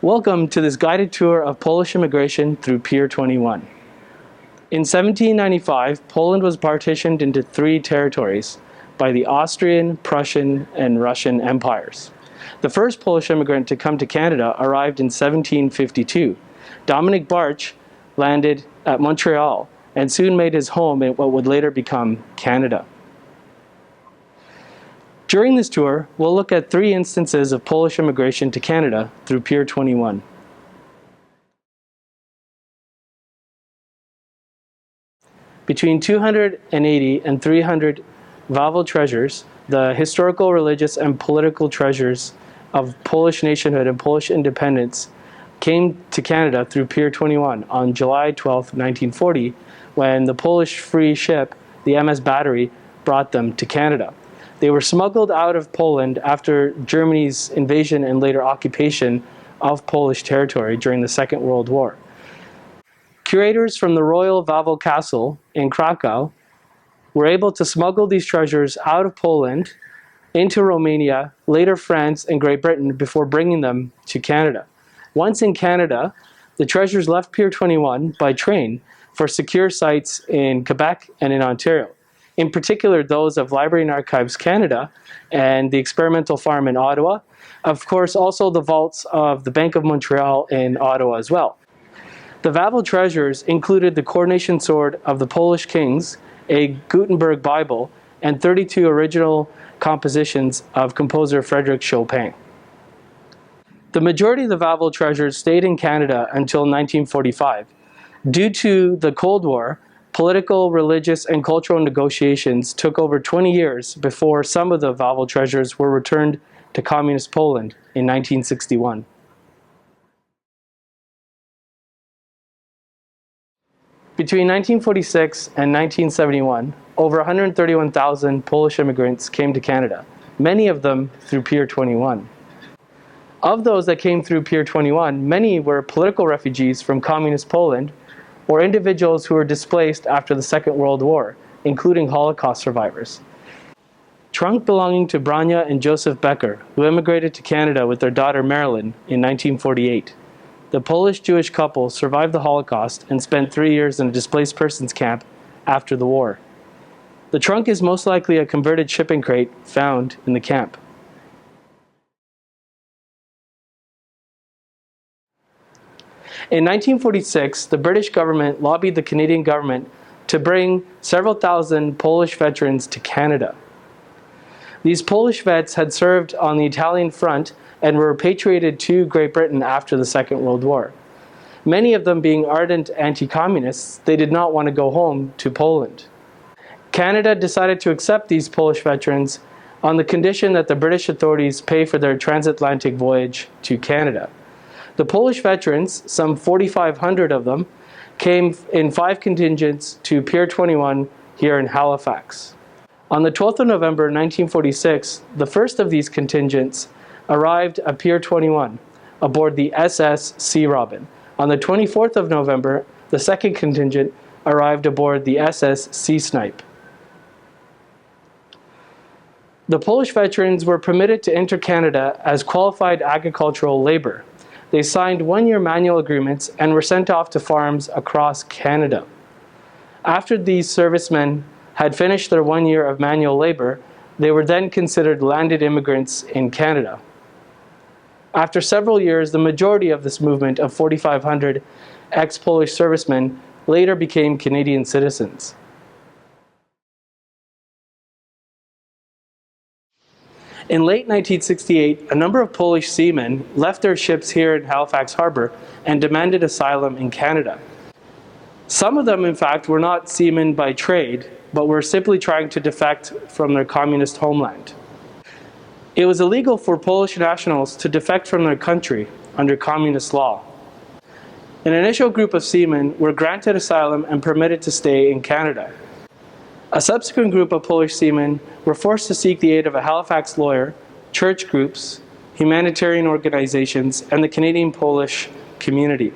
Welcome to this guided tour of Polish immigration through Pier 21. In 1795, Poland was partitioned into three territories by the Austrian, Prussian, and Russian empires. The first Polish immigrant to come to Canada arrived in 1752. Dominic Barch landed at Montreal and soon made his home in what would later become Canada. During this tour, we'll look at three instances of Polish immigration to Canada through Pier 21. Between 280 and 300 Wawel treasures, the historical, religious, and political treasures of Polish nationhood and Polish independence, came to Canada through Pier 21 on July 12, 1940, when the Polish free ship, the MS Battery, brought them to Canada. They were smuggled out of Poland after Germany's invasion and later occupation of Polish territory during the Second World War. Curators from the Royal Wawel Castle in Krakow were able to smuggle these treasures out of Poland into Romania, later France and Great Britain, before bringing them to Canada. Once in Canada, the treasures left Pier 21 by train for secure sites in Quebec and in Ontario. In particular, those of Library and Archives Canada and the Experimental Farm in Ottawa. Of course, also the vaults of the Bank of Montreal in Ottawa as well. The Wawel treasures included the coronation sword of the Polish kings, a Gutenberg Bible, and 32 original compositions of composer Frédéric Chopin. The majority of the Wawel treasures stayed in Canada until 1945. Due to the Cold War, political, religious, and cultural negotiations took over 20 years before some of the Wawel treasures were returned to Communist Poland in 1961. Between 1946 and 1971, over 131,000 Polish immigrants came to Canada, many of them through Pier 21. Of those that came through Pier 21, many were political refugees from Communist Poland or individuals who were displaced after the Second World War, including Holocaust survivors. Trunk belonging to Brania and Joseph Becker, who immigrated to Canada with their daughter Marilyn in 1948. The Polish-Jewish couple survived the Holocaust and spent 3 years in a displaced persons camp after the war. The trunk is most likely a converted shipping crate found in the camp. In 1946, the British government lobbied the Canadian government to bring several thousand Polish veterans to Canada. These Polish vets had served on the Italian front and were repatriated to Great Britain after the Second World War. Many of them being ardent anti-communists, they did not want to go home to Poland. Canada decided to accept these Polish veterans on the condition that the British authorities pay for their transatlantic voyage to Canada. The Polish veterans, some 4,500 of them, came in 5 contingents to Pier 21 here in Halifax. On the 12th of November 1946, the first of these contingents arrived at Pier 21 aboard the SS Sea Robin. On the 24th of November, the second contingent arrived aboard the SS Sea Snipe. The Polish veterans were permitted to enter Canada as qualified agricultural labor. They signed 1-year manual agreements and were sent off to farms across Canada. After these servicemen had finished their 1 year of manual labor, they were then considered landed immigrants in Canada. After several years, the majority of this movement of 4,500 ex-Polish servicemen later became Canadian citizens. In late 1968, a number of Polish seamen left their ships here in Halifax Harbour and demanded asylum in Canada. Some of them, in fact, were not seamen by trade, but were simply trying to defect from their communist homeland. It was illegal for Polish nationals to defect from their country under communist law. An initial group of seamen were granted asylum and permitted to stay in Canada. A subsequent group of Polish seamen were forced to seek the aid of a Halifax lawyer, church groups, humanitarian organizations, and the Canadian Polish community.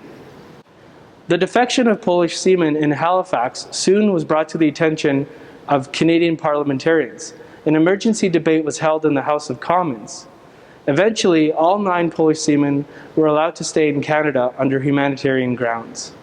The defection of Polish seamen in Halifax soon was brought to the attention of Canadian parliamentarians. An emergency debate was held in the House of Commons. Eventually, all 9 Polish seamen were allowed to stay in Canada under humanitarian grounds.